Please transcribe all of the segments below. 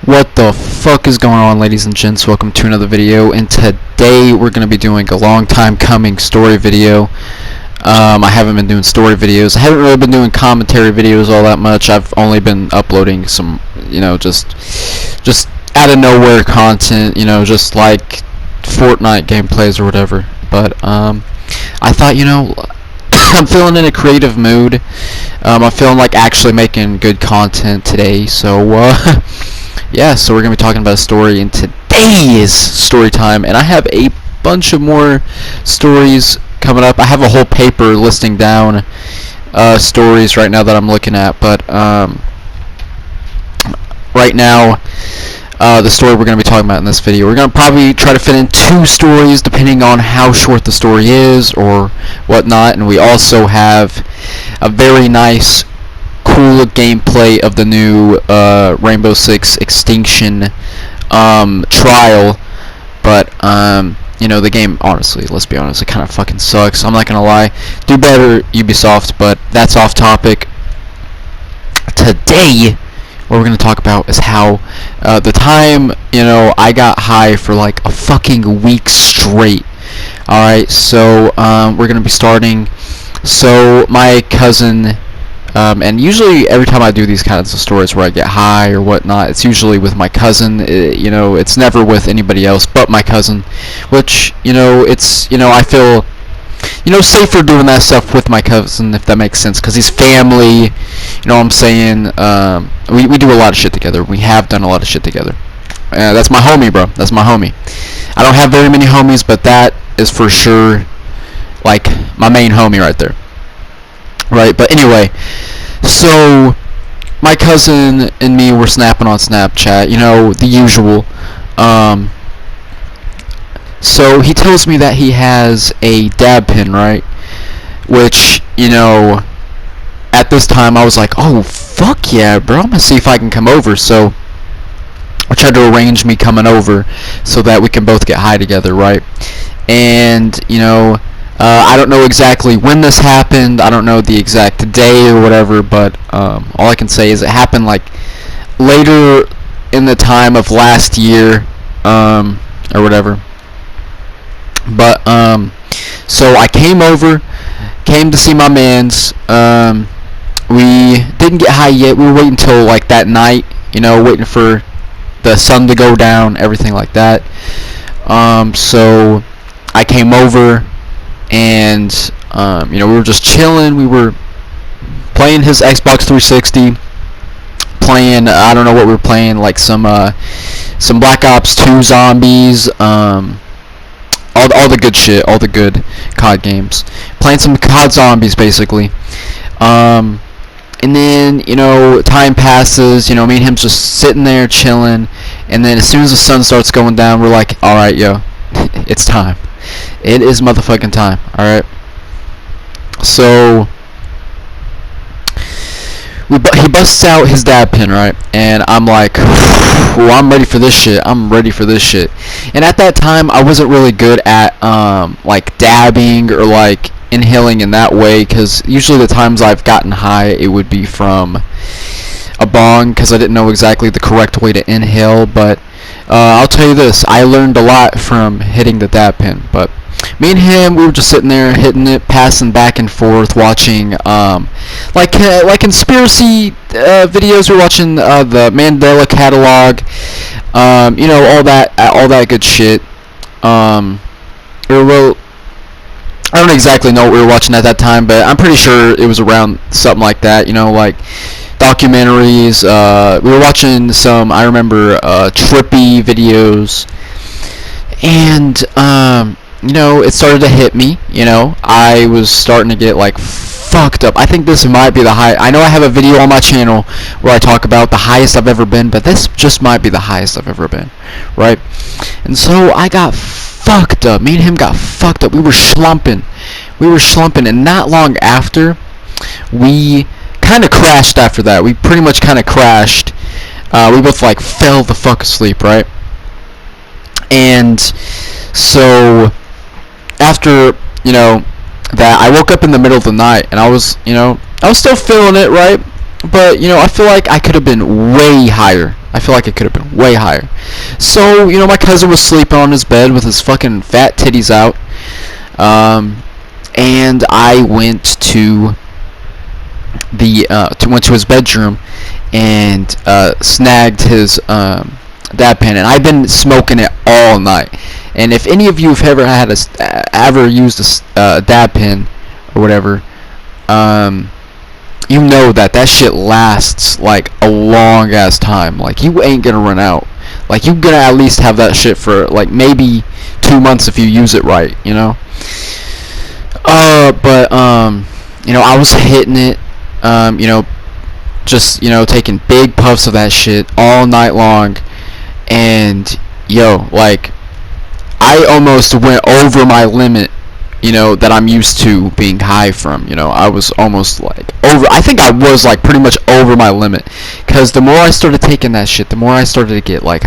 What the fuck is going on, ladies and gents? Welcome to another video, and today we're going to be doing a long time coming story video. I haven't been doing story videos. I haven't really been doing commentary videos all that much. I've only been uploading some, just out of nowhere content, just like Fortnite gameplays or whatever. But I thought, I'm feeling in a creative mood. I'm feeling like actually making good content today, so yeah, so we're going to be talking about a story in today's story time, and I have a bunch of more stories coming up. I have a whole paper listing down stories right now that I'm looking at, but right now, the story we're going to be talking about in this video, we're going to probably try to fit in 2 stories depending on how short the story is or whatnot, and we also have a very nice cool gameplay of the new Rainbow Six Extinction trial, but the game, honestly, let's be honest, it kind of fucking sucks. I'm not gonna lie. Do better, Ubisoft, but that's off topic. Today, what we're gonna talk about is how the time I got high for like a fucking week straight. Alright, so we're gonna be starting. So my cousin, and usually every time I do these kinds of stories where I get high or whatnot, it's usually with my cousin. It's never with anybody else but my cousin, which it's I feel safer doing that stuff with my cousin, if that makes sense, because he's family. What I'm saying? We do a lot of shit together. We have done a lot of shit together. That's my homie, bro. That's my homie. I don't have very many homies, but that is for sure like my main homie right there. Right, but anyway, so my cousin and me were snapping on Snapchat, the usual. So he tells me that he has a dab pen, right? Which, at this time I was like, oh, fuck yeah, bro, I'm gonna see if I can come over. So I tried to arrange me coming over so that we can both get high together, right? And, I don't know exactly when this happened. I don't know the exact day or whatever, but all I can say is it happened like later in the time of last year, or whatever. But so I came to see my mans. We didn't get high yet. We were waiting until like that night, waiting for the sun to go down, everything like that. So I came over, and we were just chilling. We were playing his Xbox 360, playing, I don't know what we were playing, like some Black Ops 2 zombies, all the good shit, all the good COD games, playing some COD zombies basically. And then time passes. Me and him just sitting there chilling, and then as soon as the sun starts going down, we're like, all right, yo, it's time. It is motherfucking time. Alright, so he busts out his dab pen, right? And I'm like, well, I'm ready for this shit. I'm ready for this shit. And at that time, I wasn't really good at like dabbing or like inhaling in that way, because usually the times I've gotten high, it would be from a bong, because I didn't know exactly the correct way to inhale. But I'll tell you this, I learned a lot from hitting the dab pen. But me and him, we were just sitting there hitting it, passing back and forth, watching like conspiracy videos. We're watching the Mandela catalog, all that good shit. I don't exactly know what we were watching at that time, but I'm pretty sure it was around something like that, like documentaries. We were watching some, I remember, trippy videos, and it started to hit me. I was starting to get like fucked up. I think this might be the high. I know I have a video on my channel where I talk about the highest I've ever been, but this just might be the highest I've ever been, right? And so I got fucked up. Me and him got fucked up. We were slumping, and not long after, we kind of crashed. After that, we pretty much kind of crashed. We both like fell the fuck asleep, right? And so after that, I woke up in the middle of the night, and I was still feeling it, right? But, I feel like I could have been way higher. I feel like I could have been way higher. So, my cousin was sleeping on his bed with his fucking fat titties out. And I went to his bedroom and snagged his dab pen, and I've been smoking it all night. And if any of you have ever used a dab pen or whatever, you know that shit lasts like a long ass time. Like, you ain't gonna run out. Like, you gonna at least have that shit for like maybe 2 months if you use it right, but I was hitting it, just taking big puffs of that shit all night long, and like, I almost went over my limit, that I'm used to being high from. I was almost like I think I was like pretty much over my limit, because the more I started taking that shit, the more I started to get like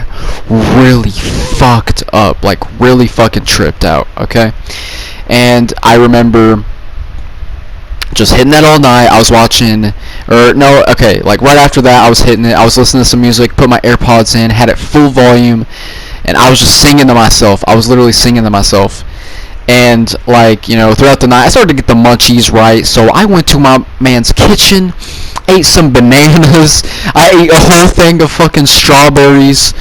really fucked up, like really fucking tripped out, okay? And I remember just hitting that all night. I was watching, like right after that I was hitting it, I was listening to some music, put my AirPods in, had it full volume, and I was just singing to myself. I was literally singing to myself. And like, throughout the night I started to get the munchies right, so I went to my man's kitchen, ate some bananas, I ate a whole thing of fucking strawberries,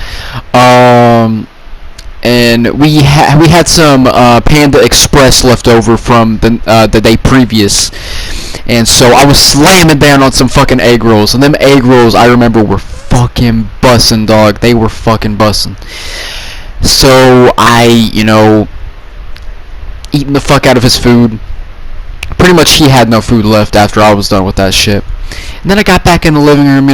and we had some Panda Express left over from the day previous, and so I was slamming down on some fucking egg rolls, and them egg rolls, I remember, were fucking bussin', dog. They were fucking bussin'. So I, eating the fuck out of his food. Pretty much he had no food left after I was done with that shit. And then I got back in the living room,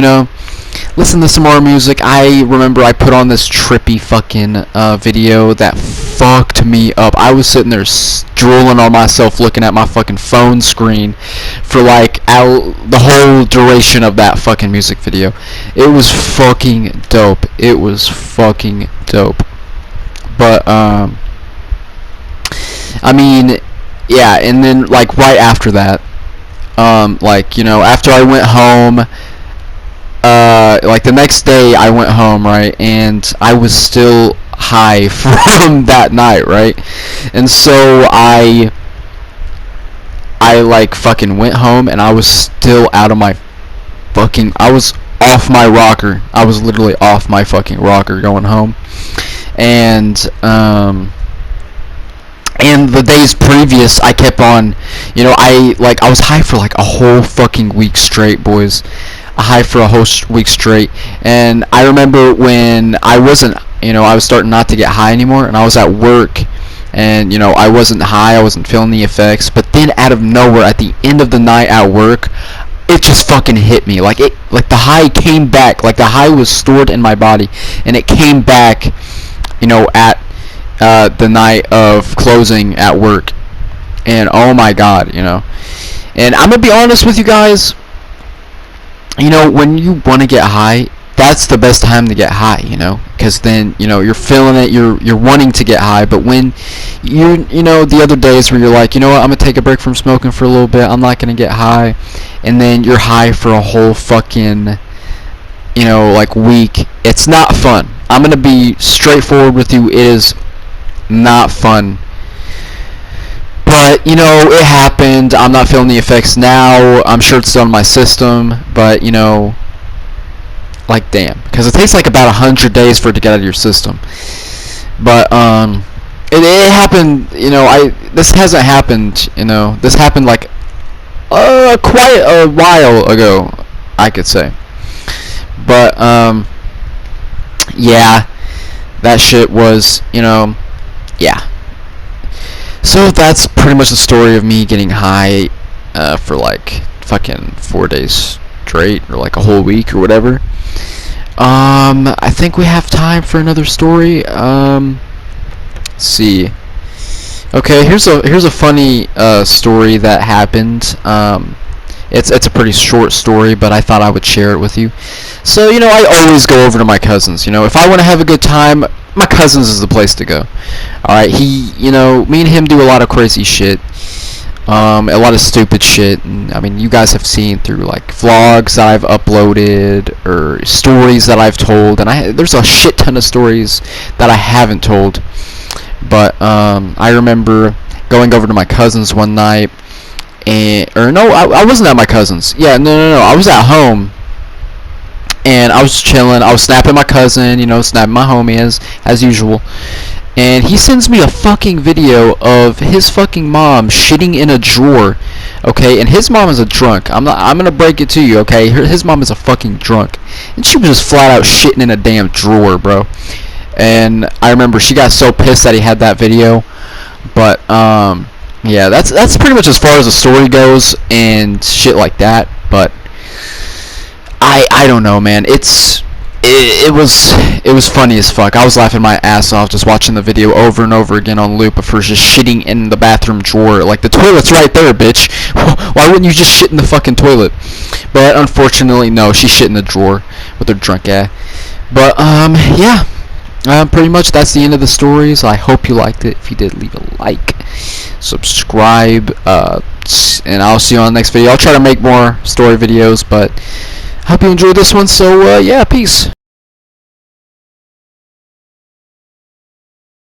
listened to some more music. I remember I put on this trippy fucking video that fucked me up. I was sitting there drooling on myself, looking at my fucking phone screen for like the whole duration of that fucking music video. It was fucking dope. It was fucking dope. But I mean, yeah, and then like right after that, after I went home, like the next day I went home, right, and I was still high from that night, right, and so I like fucking went home, and I was still out of my fucking, I was off my rocker. I was literally off my fucking rocker going home, and the days previous, I kept on, I was high for like a whole fucking week straight, boys. High for a whole week straight. And I remember when I wasn't, I was starting not to get high anymore, and I was at work, and I wasn't high, I wasn't feeling the effects, but then out of nowhere, at the end of the night at work, it just fucking hit me. Like the high came back, like the high was stored in my body, and it came back, at the night of closing at work. And oh my god, and I'm gonna be honest with you guys, when you want to get high, that's the best time to get high, because then, you're feeling it, you're wanting to get high. But when the other days where you're like, I'm gonna take a break from smoking for a little bit, I'm not gonna get high, and then you're high for a whole fucking week, it's not fun. I'm gonna be straightforward with you, it is not fun. But, it happened. I'm not feeling the effects now. I'm sure it's still in my system. But, like, damn. Because it takes, like, about 100 days for it to get out of your system. But, it happened, this hasn't happened, this happened, like, quite a while ago, I could say. But, yeah. That shit was, yeah. So that's pretty much the story of me getting high for like fucking 4 days straight, or like a whole week or whatever. I think we have time for another story. Let's see. Okay, here's a funny story that happened. It's a pretty short story, but I thought I would share it with you. So, I always go over to my cousins. If I want to have a good time, my cousins is the place to go. Alright, me and him do a lot of crazy shit. A lot of stupid shit. And, I mean, you guys have seen through like vlogs that I've uploaded or stories that I've told, and there's a shit ton of stories that I haven't told. But I remember going over to my cousin's one night, I wasn't at my cousin's. Yeah, no, I was at home, and I was chilling. I was snapping my cousin, snapping my homie as usual. And he sends me a fucking video of his fucking mom shitting in a drawer, okay? And his mom is a drunk. I'm gonna break it to you, okay? His mom is a fucking drunk, and she was just flat out shitting in a damn drawer, bro. And I remember she got so pissed that he had that video. But yeah, that's pretty much as far as the story goes and shit like that. But I don't know, man. It was funny as fuck. I was laughing my ass off just watching the video over and over again on loop of her just shitting in the bathroom drawer. Like, the toilet's right there, bitch. Why wouldn't you just shit in the fucking toilet? But unfortunately, no, she shit in the drawer with her drunk ass. But yeah, pretty much that's the end of the stories. I hope you liked it. If you did, leave a like, subscribe, and I'll see you on the next video. I'll try to make more story videos, but I hope you enjoyed this one. So yeah, peace.